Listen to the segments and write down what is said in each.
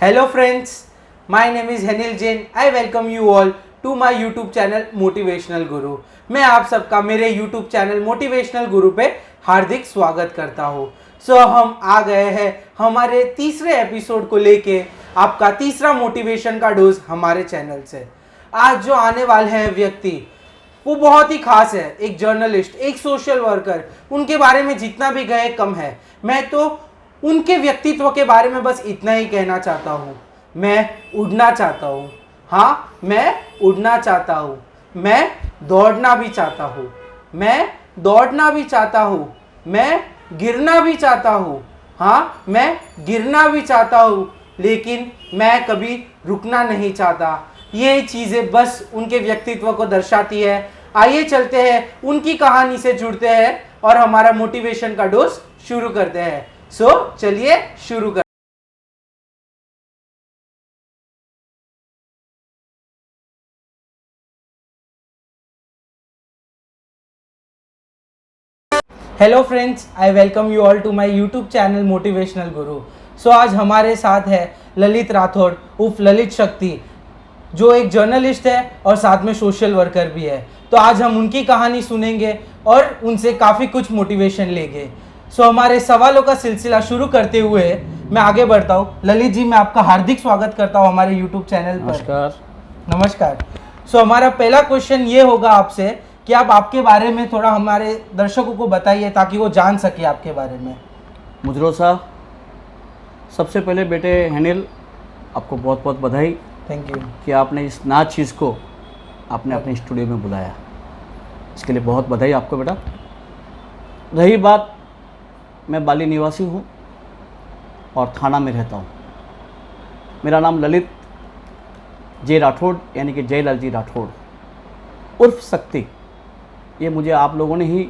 Hello friends, my name is Henil Jain. I welcome you all to my YouTube channel Motivational Guru. मैं आप सबका मेरे YouTube channel motivational गुरु पे हार्दिक स्वागत करता हूँ। हम आ गए हैं हमारे तीसरे एपिसोड को लेके, आपका तीसरा मोटिवेशन का डोज हमारे चैनल से। आज जो आने वाले हैं व्यक्ति वो बहुत ही खास है, एक जर्नलिस्ट, एक सोशल वर्कर। उनके बारे में जितना भी कहे कम है। मैं तो उनके व्यक्तित्व के बारे में बस इतना ही कहना चाहता हूँ, मैं उड़ना चाहता हूँ। हाँ, मैं उड़ना चाहता हूँ। मैं दौड़ना भी चाहता हूँ। मैं दौड़ना भी चाहता हूँ। मैं गिरना भी चाहता हूँ। हाँ, मैं गिरना भी चाहता हूँ, लेकिन मैं कभी रुकना नहीं चाहता। ये चीज़ें बस उनके व्यक्तित्व को दर्शाती है। आइए चलते हैं, उनकी कहानी से जुड़ते हैं और हमारा मोटिवेशन का डोज शुरू करते हैं। चलिए शुरू कर। Hello friends, I welcome you all to my YouTube channel motivational guru. आज हमारे साथ है ललित राठौड़ उर्फ ललित शक्ति, जो एक जर्नलिस्ट है और साथ में सोशल वर्कर भी है। तो आज हम उनकी कहानी सुनेंगे और उनसे काफ़ी कुछ मोटिवेशन लेंगे। हमारे सवालों का सिलसिला शुरू करते हुए मैं आगे बढ़ता हूँ। ललित जी, मैं आपका हार्दिक स्वागत करता हूँ हमारे यूट्यूब चैनल पर। नमस्कार। नमस्कार। हमारा पहला क्वेश्चन ये होगा आपसे कि आप आपके बारे में थोड़ा हमारे दर्शकों को बताइए ताकि वो जान सके आपके बारे में। मुजरो साहब, सबसे पहले बेटे हैनिल, आपको बहुत बहुत बधाई। थैंक यू कि आपने इस नाच चीज़ को आपने अपने स्टूडियो में बुलाया, इसके लिए बहुत बधाई आपको बेटा। रही बात, मैं बाली निवासी हूँ और थाना में रहता हूँ। मेरा नाम ललित जे राठौड़ यानी कि जयलाल जी राठौड़ उर्फ शक्ति। ये मुझे आप लोगों ने ही,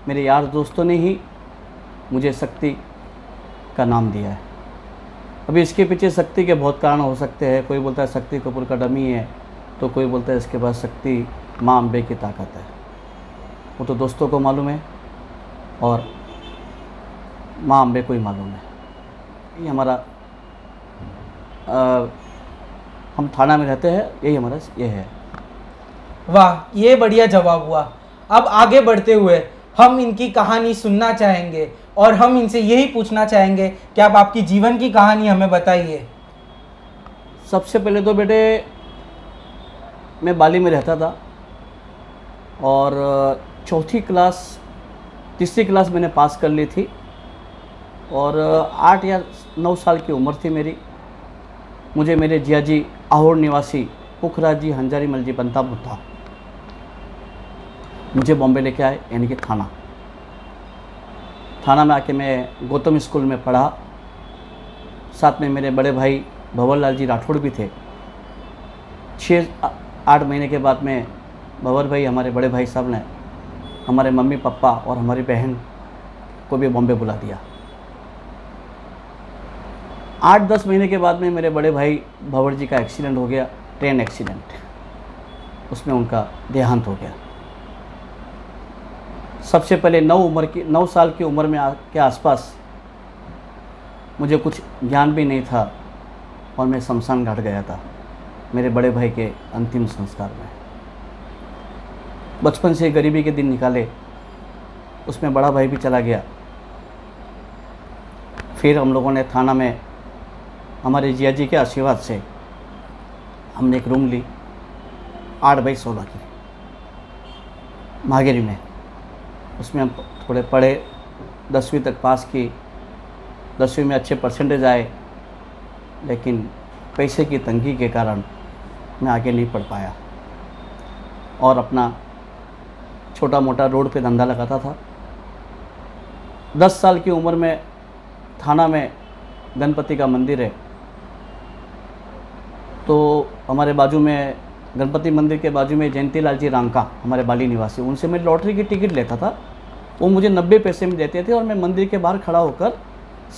मेरे यार दोस्तों ने ही मुझे शक्ति का नाम दिया है। अभी इसके पीछे शक्ति के बहुत कारण हो सकते हैं। कोई बोलता है शक्ति कपूर का डमी है, तो कोई बोलता है इसके बाद शक्ति माँ अम्बे की ताकत है। वो तो दोस्तों को मालूम है और माँ अम्बे को ही मालूम है। ये हमारा हम थाना में रहते हैं, यही हमारा ये है। वाह, ये बढ़िया जवाब हुआ। अब आगे बढ़ते हुए हम इनकी कहानी सुनना चाहेंगे और हम इनसे यही पूछना चाहेंगे कि आप आपकी जीवन की कहानी हमें बताइए। सबसे पहले तो बेटे, मैं बाली में रहता था और चौथी क्लास, तीसरी क्लास मैंने पास कर ली थी और 8 या 9 साल की उम्र थी मेरी। मुझे मेरे जिया जी आहोर निवासी पुखराज जी हंजारी मल जी बनता बुद्धा मुझे बॉम्बे लेके आए, यानी कि थाना में आके मैं गौतम स्कूल में पढ़ा। साथ में मेरे बड़े भाई भंवर लाल जी राठौड़ भी थे। 6-8 महीने के बाद में भंवर भाई, हमारे बड़े भाई साहब ने हमारे मम्मी पापा और हमारी बहन को भी बॉम्बे बुला दिया। 8-10 महीने के बाद में मेरे बड़े भाई भंवर जी का एक्सीडेंट हो गया, ट्रेन एक्सीडेंट। उसमें उनका देहांत हो गया। सबसे पहले 9 साल की उम्र में के आसपास मुझे कुछ ज्ञान भी नहीं था और मैं शमशान घाट गया था मेरे बड़े भाई के अंतिम संस्कार में। बचपन से गरीबी के दिन निकाले, उसमें बड़ा भाई भी चला गया। फिर हम लोगों ने थाना में हमारे जिया जी के आशीर्वाद से हमने एक रूम ली 8/16 की मागेरी में। उसमें हम थोड़े पढ़े, 10वीं तक पास की। 10वीं में अच्छे परसेंटेज आए, लेकिन पैसे की तंगी के कारण मैं आगे नहीं पढ़ पाया और अपना छोटा मोटा रोड पे धंधा लगाता था। 10 साल की उम्र में थाना में गणपति का मंदिर है, तो हमारे बाजू में गणपति मंदिर के बाजू में जयंती लाल जी रांका, हमारे बाली निवासी, उनसे मैं लॉटरी की टिकट लेता था। वो मुझे 90 पैसे में देते थे और मैं मंदिर के बाहर खड़ा होकर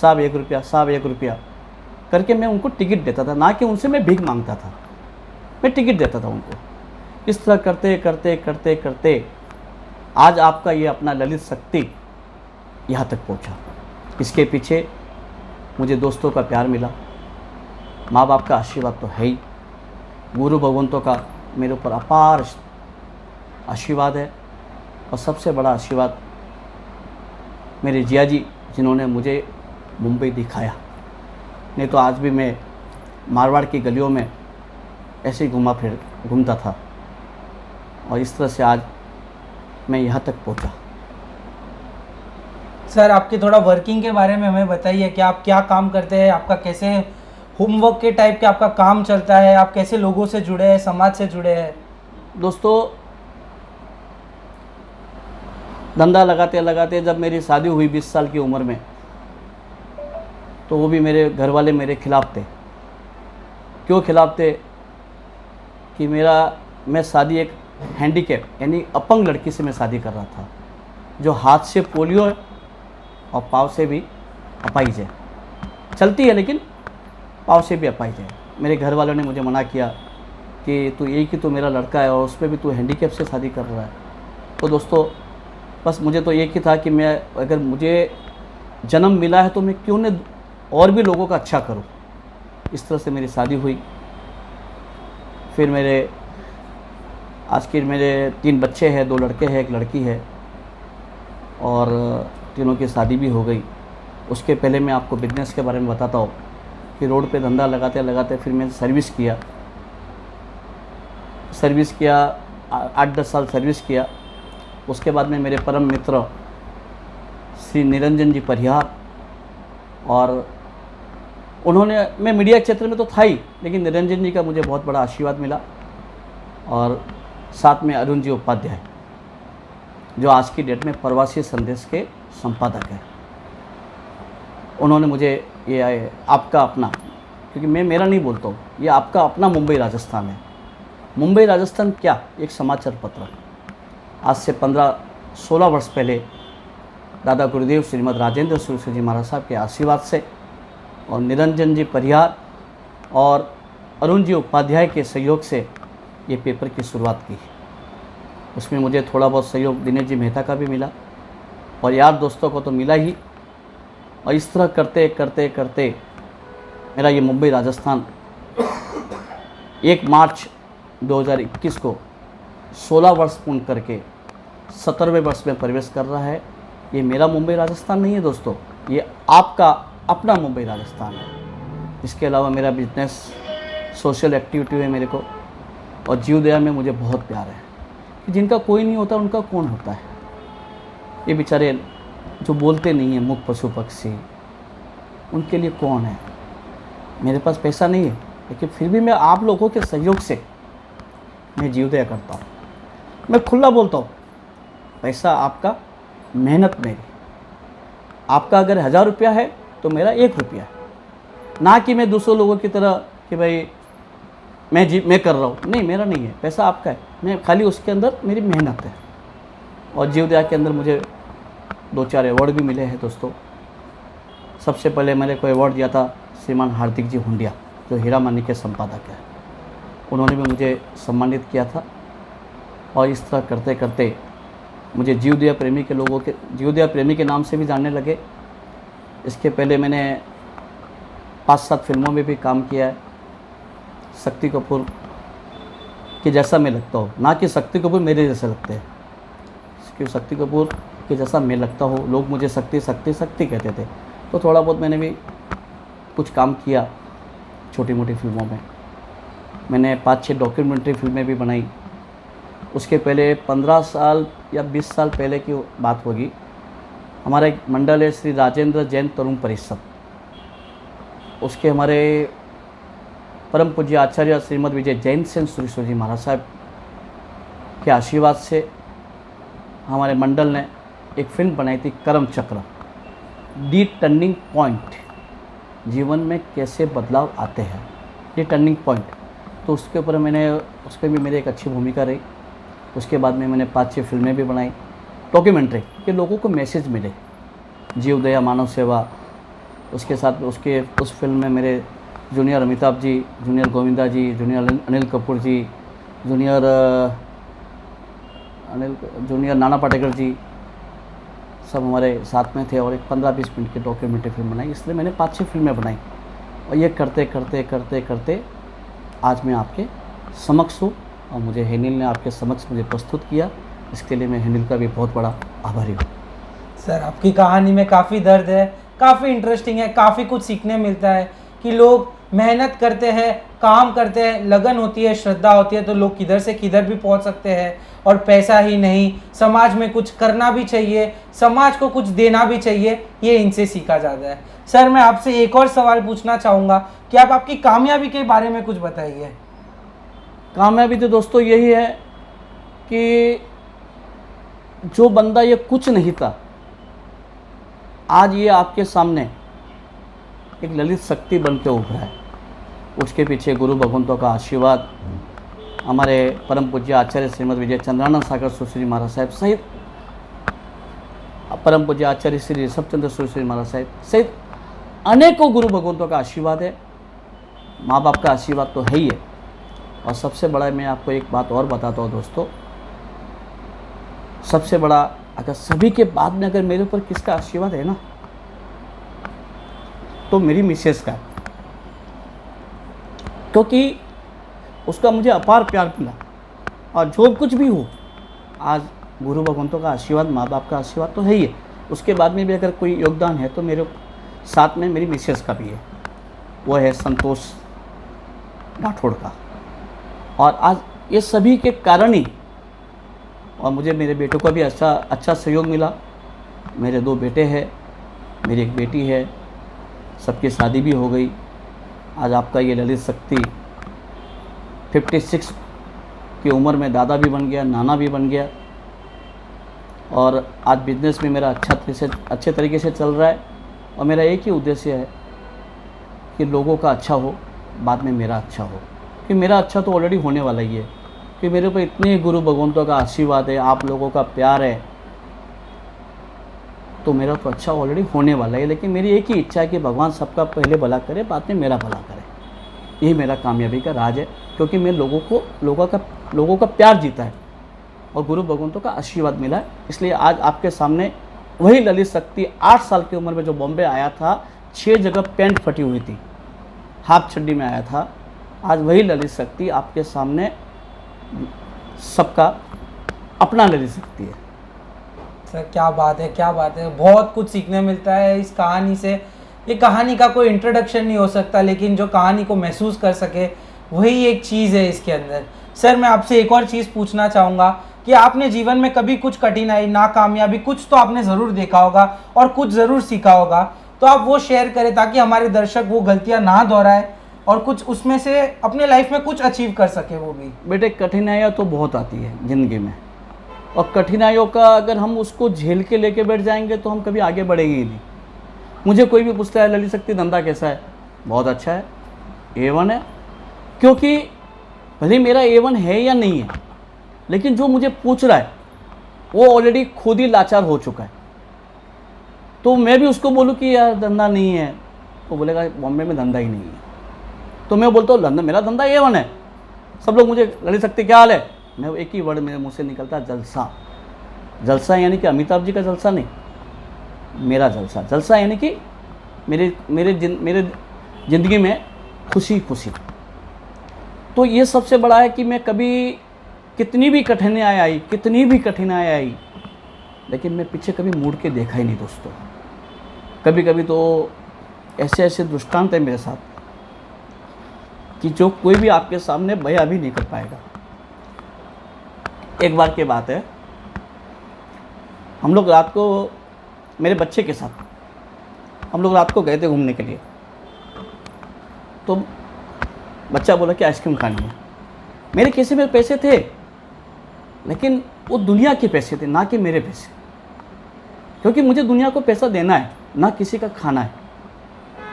साहब 1 रुपया, साहब 1 रुपया करके मैं उनको टिकट देता था। ना कि उनसे मैं भीख मांगता था, मैं टिकट देता था उनको। इस तरह करते करते करते करते आज आपका ये अपना ललित शक्ति यहाँ तक पहुँचा। इसके पीछे मुझे दोस्तों का प्यार मिला, माँ बाप का आशीर्वाद तो है ही, गुरु भगवंतों का मेरे ऊपर अपार आशीर्वाद है, और सबसे बड़ा आशीर्वाद मेरे जिया जी, जिन्होंने मुझे मुंबई दिखाया। नहीं तो आज भी मैं मारवाड़ की गलियों में ऐसे ही घूमता था, और इस तरह से आज मैं यहाँ तक पहुँचा। सर आपके थोड़ा वर्किंग के बारे में हमें बताइए कि आप क्या काम करते हैं, आपका कैसे होमवर्क के टाइप के आपका काम चलता है, आप कैसे लोगों से जुड़े हैं, समाज से जुड़े हैं। दोस्तों, धंधा लगाते लगाते जब मेरी शादी हुई 20 साल की उम्र में, तो वो भी मेरे घर वाले मेरे खिलाफ थे। क्यों खिलाफ थे? कि मैं शादी एक हैंडीकैप यानी अपंग लड़की से मैं शादी कर रहा था, जो हाथ से पोलियो है और पाँव से भी अपाहिज है, चलती है लेकिन पाँव से भी अपाहिज है। मेरे घर वालों ने मुझे मना किया कि तू एक ही तो मेरा लड़का है और उसमें भी तू हैंडीकैप से शादी कर रहा है। तो दोस्तों, बस मुझे तो एक ही था कि मैं, अगर मुझे जन्म मिला है तो मैं क्यों न और भी लोगों का अच्छा करूं। इस तरह से मेरी शादी हुई। फिर मेरे 3 बच्चे हैं, 2 लड़के हैं, 1 लड़की है, और तीनों की शादी भी हो गई। उसके पहले मैं आपको बिजनेस के बारे में बताता हूँ कि रोड पे धंधा लगाते लगाते फिर मैंने सर्विस किया 8-10 साल सर्विस किया। उसके बाद में मेरे परम मित्र श्री निरंजन जी परिहार, और मैं मीडिया क्षेत्र में तो था ही, लेकिन निरंजन जी का मुझे बहुत बड़ा आशीर्वाद मिला, और साथ में अरुण जी उपाध्याय, जो आज की डेट में प्रवासी संदेश के संपादक हैं। उन्होंने मुझे ये आपका अपना, क्योंकि मैं मेरा नहीं बोलता हूँ, ये आपका अपना मुंबई राजस्थान है। मुंबई राजस्थान क्या, एक समाचार पत्र। आज से 15-16 वर्ष पहले दादा गुरुदेव श्रीमद राजेंद्र सूरी जी महाराज साहब के आशीर्वाद से, और निरंजन जी परिहार और अरुण जी उपाध्याय के सहयोग से ये पेपर की शुरुआत की। उसमें मुझे थोड़ा बहुत सहयोग दिनेश जी मेहता का भी मिला, और यार दोस्तों को तो मिला ही। और इस तरह करते करते करते मेरा ये मुंबई राजस्थान 1 मार्च 2021 को 16 वर्ष पूर्ण करके 17वें वर्ष में प्रवेश कर रहा है। ये मेरा मुंबई राजस्थान नहीं है दोस्तों, ये आपका अपना मुंबई राजस्थान है। इसके अलावा मेरा बिजनेस, सोशल एक्टिविटी है मेरे को, और जीव दया में मुझे बहुत प्यार है कि जिनका कोई नहीं होता उनका कौन होता है। ये बेचारे जो बोलते नहीं हैं, मूक पशु पक्षी, उनके लिए कौन है। मेरे पास पैसा नहीं है, लेकिन फिर भी मैं आप लोगों के सहयोग से मैं जीव दया करता हूँ। मैं खुला बोलता हूँ, पैसा आपका, मेहनत मेरी। आपका अगर 1000 रुपया है तो मेरा 1 रुपया है। ना कि मैं दूसरों लोगों की तरह कि भाई मैं कर रहा हूँ, नहीं, मेरा नहीं है, पैसा आपका है। मैं खाली उसके अंदर मेरी मेहनत है। और जीव दया के अंदर मुझे 2-4 अवार्ड भी मिले हैं दोस्तों। सबसे पहले मेरे को अवार्ड दिया था श्रीमान हार्दिक जी हुंडिया, जो हीरा मानी के संपादक है। उन्होंने भी मुझे सम्मानित किया था। और इस तरह करते करते मुझे जीव दया प्रेमी के नाम से भी जानने लगे। इसके पहले मैंने 5-7 फिल्मों में भी काम किया है। शक्ति कपूर के जैसा मैं लगता हूँ, ना कि शक्ति कपूर मेरे जैसे लगते हैं। क्योंकि शक्ति कपूर के जैसा मैं लगता हूँ, लोग मुझे शक्ति कहते थे। तो थोड़ा बहुत मैंने भी कुछ काम किया छोटी मोटी फिल्मों में। मैंने 5-6 डॉक्यूमेंट्री फिल्में भी बनाई। उसके पहले 15 साल या 20 साल पहले की बात होगी, हमारा एक मंडल है श्री राजेंद्र जैन तरुण परिषद, उसके हमारे परम पूज्य आचार्य श्रीमद विजय जैन सेन सूरी जी महाराज साहब के आशीर्वाद से हमारे मंडल ने एक फिल्म बनाई थी, कर्म चक्र, दी टर्निंग पॉइंट, जीवन में कैसे बदलाव आते हैं, ये टर्निंग पॉइंट। तो उसके ऊपर उस पर भी मेरी एक अच्छी भूमिका रही। उसके बाद में मैंने 5-6 फिल्में भी बनाई डॉक्यूमेंट्री कि लोगों को मैसेज मिले, जीव दया, मानव सेवा। उसके साथ उस फिल्म में मेरे जूनियर अमिताभ जी, जूनियर गोविंदा जी, जूनियर अनिल कपूर जी, जूनियर नाना पाटेकर जी सब हमारे साथ में थे, और एक 15-20 मिनट की डॉक्यूमेंट्री फिल्म बनाई। इसलिए मैंने 5-6 फिल्में बनाई। और ये करते करते करते करते आज मैं आपके समक्ष हूँ और मुझे हेनिल ने आपके समक्ष मुझे प्रस्तुत किया। इसके लिए मैं हेनिल का भी बहुत बड़ा आभारी हूँ। सर आपकी कहानी में काफ़ी दर्द है, काफ़ी इंटरेस्टिंग है, काफ़ी कुछ सीखने मिलता है कि लोग मेहनत करते हैं, काम करते हैं, लगन होती है, श्रद्धा होती है तो लोग किधर से किधर भी पहुंच सकते हैं। और पैसा ही नहीं, समाज में कुछ करना भी चाहिए, समाज को कुछ देना भी चाहिए, ये इनसे सीखा जाता है। सर मैं आपसे एक और सवाल पूछना चाहूँगा कि आप आपकी कामयाबी के बारे में कुछ बताइए। कामयाबी तो दोस्तों यही है कि जो बंदा ये कुछ नहीं था, आज ये आपके सामने एक ललित शक्ति बन के उभरा है। उसके पीछे गुरु भगवंतों का आशीर्वाद, हमारे परम पूज्य आचार्य श्रीमद विजय चंद्रानंद सागर सुश्री महाराज साहब सहित परम पूज्य आचार्य श्री ऋषभचंद्र सुश्री महाराज साहब सहित अनेकों गुरु भगवंतों का आशीर्वाद है। माँ बाप का आशीर्वाद तो है ही है। और सबसे बड़ा मैं आपको एक बात और बताता हूँ दोस्तों, सबसे बड़ा अगर सभी के बाद में अगर मेरे ऊपर किसका आशीर्वाद है ना, तो मेरी मिसेस का, क्योंकि उसका मुझे अपार प्यार मिला। और जो कुछ भी हो, आज गुरु भगवंतों का आशीर्वाद, माँ बाप का आशीर्वाद तो है ही है। उसके बाद में भी अगर कोई योगदान है तो मेरे साथ में मेरी मिसेस का भी है, वो है संतोष राठौड़ का। और आज ये सभी के कारण ही, और मुझे मेरे बेटों का भी अच्छा सहयोग मिला। मेरे 2 बेटे हैं, मेरी एक बेटी है, सबकी शादी भी हो गई। आज आपका ये ललित शक्ति 56 की उम्र में दादा भी बन गया, नाना भी बन गया। और आज बिजनेस में मेरा अच्छे तरीके से चल रहा है। और मेरा एक ही उद्देश्य है कि लोगों का अच्छा हो, बाद में मेरा अच्छा हो। कि मेरा अच्छा तो ऑलरेडी होने वाला ही है, कि मेरे ऊपर इतने गुरु भगवंतों का आशीर्वाद है, आप लोगों का प्यार है, तो मेरा तो अच्छा ऑलरेडी होने वाला है। लेकिन मेरी एक ही इच्छा है कि भगवान सबका पहले भला करे, बाद में मेरा भला करे। यही मेरा कामयाबी का राज है, क्योंकि मैं लोगों का प्यार जीता है और गुरु भगवंतों का आशीर्वाद मिला है। इसलिए आज आपके सामने वही ललित शक्ति 8 साल की उम्र में जो बॉम्बे आया था, 6 जगह पैंट फटी हुई थी, हाफ चड्डी में आया था, आज वही ललित शक्ति आपके सामने सबका अपना ललित शक्ति है। सर क्या बात है, क्या बात है। बहुत कुछ सीखने मिलता है इस कहानी से। ये कहानी का कोई इंट्रोडक्शन नहीं हो सकता, लेकिन जो कहानी को महसूस कर सके वही एक चीज़ है इसके अंदर। सर मैं आपसे एक और चीज़ पूछना चाहूँगा कि आपने जीवन में कभी कुछ कठिनाई, नाकामयाबी, कुछ तो आपने ज़रूर देखा होगा और कुछ ज़रूर सीखा होगा, तो आप वो शेयर करें ताकि हमारे दर्शक वो गलतियाँ ना दोहराए और कुछ उसमें से अपने लाइफ में कुछ अचीव कर सके वो भी। बेटे कठिनाइयाँ तो बहुत आती है ज़िंदगी में, और कठिनाइयों का अगर हम उसको झेल के लेके बैठ जाएंगे तो हम कभी आगे बढ़ेंगे ही नहीं। मुझे कोई भी पूछता है ललित शक्ति धंधा कैसा है, बहुत अच्छा है, A1 है। क्योंकि भले मेरा A1 है या नहीं है, लेकिन जो मुझे पूछ रहा है वो ऑलरेडी खुद ही लाचार हो चुका है। तो मैं भी उसको बोलूँ कि यार धंधा नहीं है, वो बोलेगा बॉम्बे में धंधा ही नहीं है। तो मैं बोलता हूँ मेरा धंधा A1 है। सब लोग मुझे ललित शक्ति क्या हाल है, मैं एक ही वर्ड मेरे मुंह से निकलता, जलसा। जलसा यानी कि अमिताभ जी का जलसा नहीं, मेरा जलसा। जलसा यानी कि मेरे ज़िंदगी में खुशी खुशी। तो ये सबसे बड़ा है कि मैं कभी कितनी भी कठिनाई आई, लेकिन मैं पीछे कभी मुड़ के देखा ही नहीं दोस्तों। कभी कभी तो ऐसे दृष्टांत है मेरे साथ कि जो कोई भी आपके सामने बयां भी नहीं कर पाएगा। एक बार की बात है, हम लोग रात को मेरे बच्चे के साथ हम लोग रात को गए थे घूमने के लिए। तो बच्चा बोला कि आइसक्रीम खानी है। मेरे किसी में पैसे थे, लेकिन वो दुनिया के पैसे थे, ना कि मेरे पैसे, क्योंकि मुझे दुनिया को पैसा देना है, ना किसी का खाना है।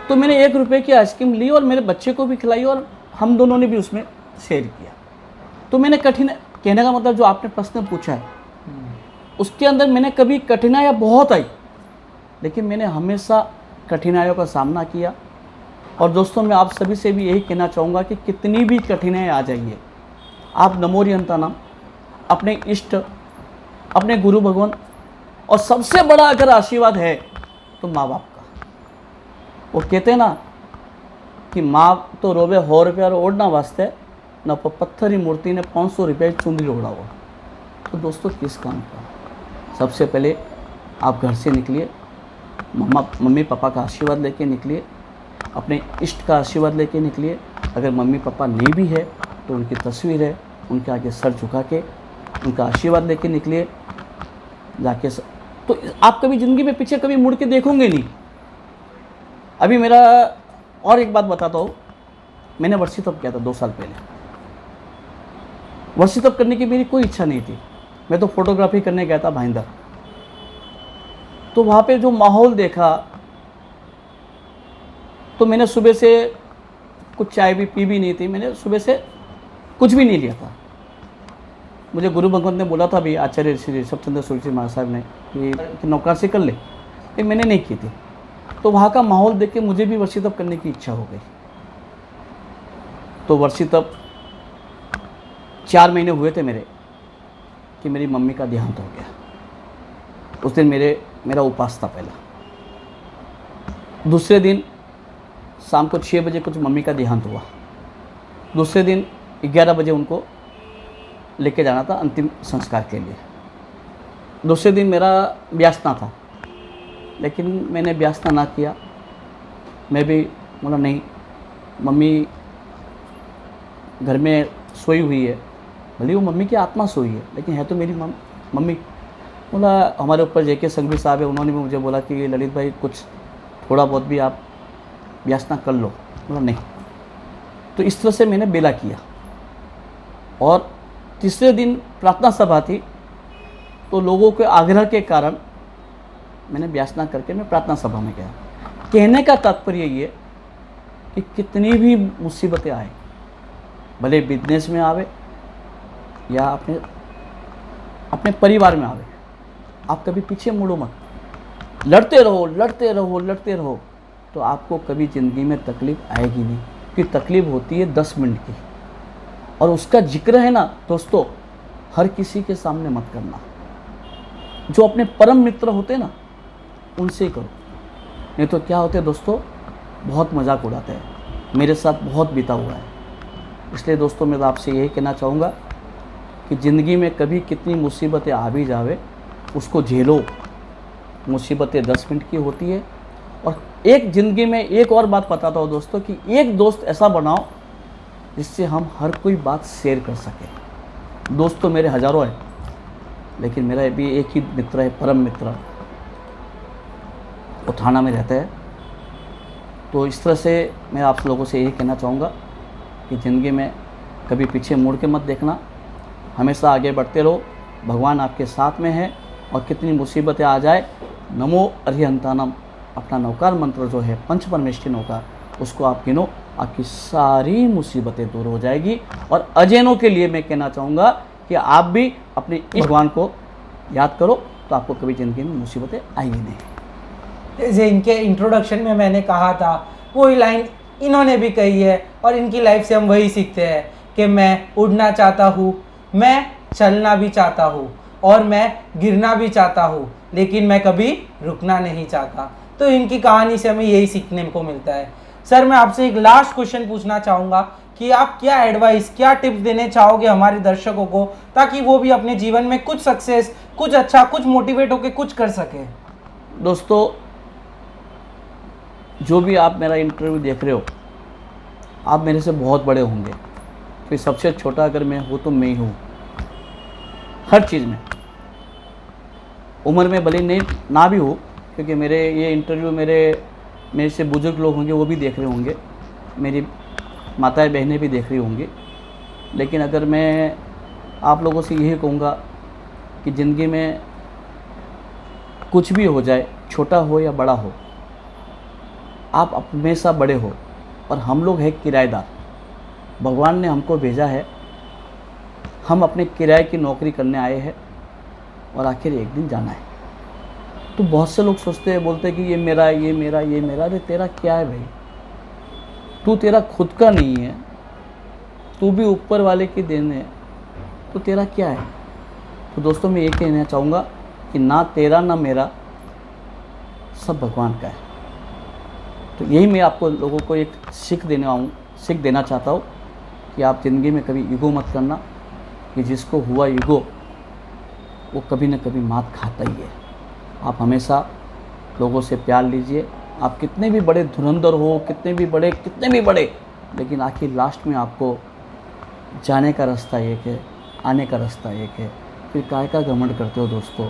तो मैंने 1 रुपये की आइसक्रीम ली और मेरे बच्चे को भी खिलाई और हम दोनों ने भी उसमें शेयर किया। तो मैंने कहने का मतलब जो आपने प्रश्न पूछा है, उसके अंदर मैंने कभी कठिनाइयाँ बहुत आई, लेकिन मैंने हमेशा कठिनाइयों का सामना किया। और दोस्तों मैं आप सभी से भी यही कहना चाहूँगा कि कितनी भी कठिनाई आ जाइए, आप नमोरियंतानाम, अपने इष्ट, अपने गुरु भगवान, और सबसे बड़ा अगर आशीर्वाद है तो माँ बाप का। वो कहते हैं ना कि माँ तो रोवे 100 रुपया ओढ़ना वास्ते न पत्थर की मूर्ति ने 500 रुपये चुंदरी ओढ़ा हुआ। तो दोस्तों किस काम का? सबसे पहले आप घर से निकलिए, मम्मी पापा का आशीर्वाद लेके निकलिए, अपने इष्ट का आशीर्वाद लेके निकलिए। अगर मम्मी पापा नहीं भी है तो उनकी तस्वीर है, उनके आगे सर झुका के उनका आशीर्वाद लेके निकलिए जाके तो आप कभी ज़िंदगी में पीछे कभी मुड़ के देखोगे नहीं। अभी मेरा और एक बात बताता हूँ, मैंने वर्षी तप किया था 2 साल पहले। वर्षी तप करने की मेरी कोई इच्छा नहीं थी, मैं तो फोटोग्राफी करने गया था भाईंदर। तो वहाँ पे जो माहौल देखा तो मैंने सुबह से कुछ चाय भी पी भी नहीं थी, मैंने सुबह से कुछ भी नहीं लिया था। मुझे गुरु भगवंत ने बोला था भी, आचार्य श्री ऋषभ चंद्र सूर्य जी महाराज साहब ने कि नौकरासी कर ले, लेकिन मैंने नहीं की थी। तो वहाँ का माहौल देख के मुझे भी वर्षी तप करने की इच्छा हो गई। तो वर्षी तप 4 महीने हुए थे मेरे कि मेरी मम्मी का देहांत हो गया। उस दिन मेरा उपवास था पहला। दूसरे दिन शाम को 6 बजे कुछ मम्मी का देहांत हुआ। दूसरे दिन 11 बजे उनको लेके जाना था अंतिम संस्कार के लिए। दूसरे दिन मेरा ब्यासना था, लेकिन मैंने ब्यासना ना किया। मैं भी बोला नहीं, मम्मी घर में सोई हुई है, भले वो मम्मी की आत्मा सोई है लेकिन है तो मेरी मम्मी। बोला हमारे ऊपर जेके संघवी साहब है, उन्होंने भी मुझे बोला कि ललित भाई कुछ थोड़ा बहुत भी आप ब्यासना कर लो। बोला नहीं। तो इस तरह से मैंने बेला किया। और तीसरे दिन प्रार्थना सभा थी, तो लोगों के आग्रह के कारण मैंने ब्यासना करके मैं प्रार्थना सभा में गया। कहने का तात्पर्य ये कि कितनी भी मुसीबतें आए, भले बिजनेस में आवे या अपने परिवार में आवे, आप कभी पीछे मुड़ो मत। लड़ते रहो लड़ते रहो लड़ते रहो, तो आपको कभी ज़िंदगी में तकलीफ़ आएगी नहीं। क्योंकि तकलीफ़ होती है 10 मिनट की, और उसका जिक्र है ना दोस्तों, हर किसी के सामने मत करना। जो अपने परम मित्र होते ना उनसे ही करो, नहीं तो क्या होते हैं दोस्तों, बहुत मजाक उड़ाते हैं। मेरे साथ बहुत बीता हुआ है। इसलिए दोस्तों मैं तो आपसे यही कहना चाहूँगा कि ज़िंदगी में कभी कितनी मुसीबतें आ भी जावे, उसको झेलो। मुसीबतें 10 मिनट की होती है। और एक ज़िंदगी में एक और बात बताता हूँ दोस्तों, कि एक दोस्त ऐसा बनाओ जिससे हम हर कोई बात शेयर कर सकें। दोस्त तो मेरे हज़ारों हैं, लेकिन मेरा भी एक ही मित्र है, परम मित्र, वो थाना में रहता है। तो इस तरह से मैं आप लोगों से यही कहना चाहूँगा कि ज़िंदगी में कभी पीछे मुड़ के मत देखना, हमेशा आगे बढ़ते रहो। भगवान आपके साथ में है, और कितनी मुसीबतें आ जाए, नमो अरिहंतानम अपना नौकार मंत्र जो है पंच परमेष्ठी नौकार, उसको आप गिनो, आपकी सारी मुसीबतें दूर हो जाएगी। और अजैनों के लिए मैं कहना चाहूँगा कि आप भी अपने इस भगवान को याद करो, तो आपको कभी ज़िंदगी में मुसीबतें आएंगी नहीं। जैसे इनके इंट्रोडक्शन में मैंने कहा था, वही लाइन इन्होंने भी कही है, और इनकी लाइफ से हम वही सीखते हैं कि मैं उड़ना चाहता हूँ, मैं चलना भी चाहता हूँ, और मैं गिरना भी चाहता हूँ, लेकिन मैं कभी रुकना नहीं चाहता। तो इनकी कहानी से हमें यही सीखने को मिलता है। सर मैं आपसे एक लास्ट क्वेश्चन पूछना चाहूँगा कि आप क्या एडवाइस, क्या टिप्स देने चाहोगे हमारे दर्शकों को, ताकि वो भी अपने जीवन में कुछ सक्सेस, कुछ अच्छा, कुछ मोटिवेट होकर कुछ कर सके। दोस्तों जो भी आप मेरा इंटरव्यू देख रहे हो, आप मेरे से बहुत बड़े होंगे, फिर सबसे छोटा अगर मैं हूँ तो मैं ही हूँ। हर चीज़ में, उम्र में भले नहीं ना भी हो, क्योंकि मेरे ये इंटरव्यू मेरे से बुजुर्ग लोग होंगे, वो भी देख रहे होंगे, मेरी माताएं बहनें भी देख रही होंगी। लेकिन अगर मैं आप लोगों से यही कहूँगा कि ज़िंदगी में कुछ भी हो जाए, छोटा हो या बड़ा हो, आप हमेशा बड़े हो। और हम लोग हैं किराएदार, भगवान ने हमको भेजा है, हम अपने किराए की नौकरी करने आए हैं, और आखिर एक दिन जाना है। तो बहुत से लोग सोचते हैं, बोलते हैं कि ये मेरा, ये मेरा, ये मेरा। अरे तेरा क्या है भाई? तू तेरा खुद का नहीं है, तू भी ऊपर वाले की देन है, तो तेरा क्या है? तो दोस्तों मैं ये कहना चाहूँगा कि ना तेरा ना मेरा, सब भगवान का है। तो यही मैं आपको लोगों को एक सीख देना चाहता हूँ कि आप ज़िंदगी में कभी ईगो मत करना, कि जिसको हुआ ईगो वो कभी न कभी मात खाता ही है। आप हमेशा लोगों से प्यार लीजिए। आप कितने भी बड़े धुरंधर हो, कितने भी बड़े, लेकिन आखिर लास्ट में आपको जाने का रास्ता एक है, आने का रास्ता एक है। फिर काय का घमंड करते हो दोस्तों।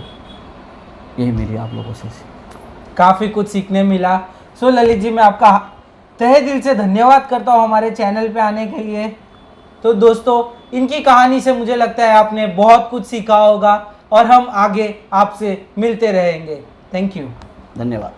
यही मेरी आप लोगों से काफ़ी कुछ सीखने मिला। सो ललित जी, मैं आपका तहे दिल से धन्यवाद करता हूँ हमारे चैनल पे आने के लिए। तो दोस्तों, इनकी कहानी से मुझे लगता है आपने बहुत कुछ सीखा होगा और हम आगे आपसे मिलते रहेंगे। Thank you. धन्यवाद।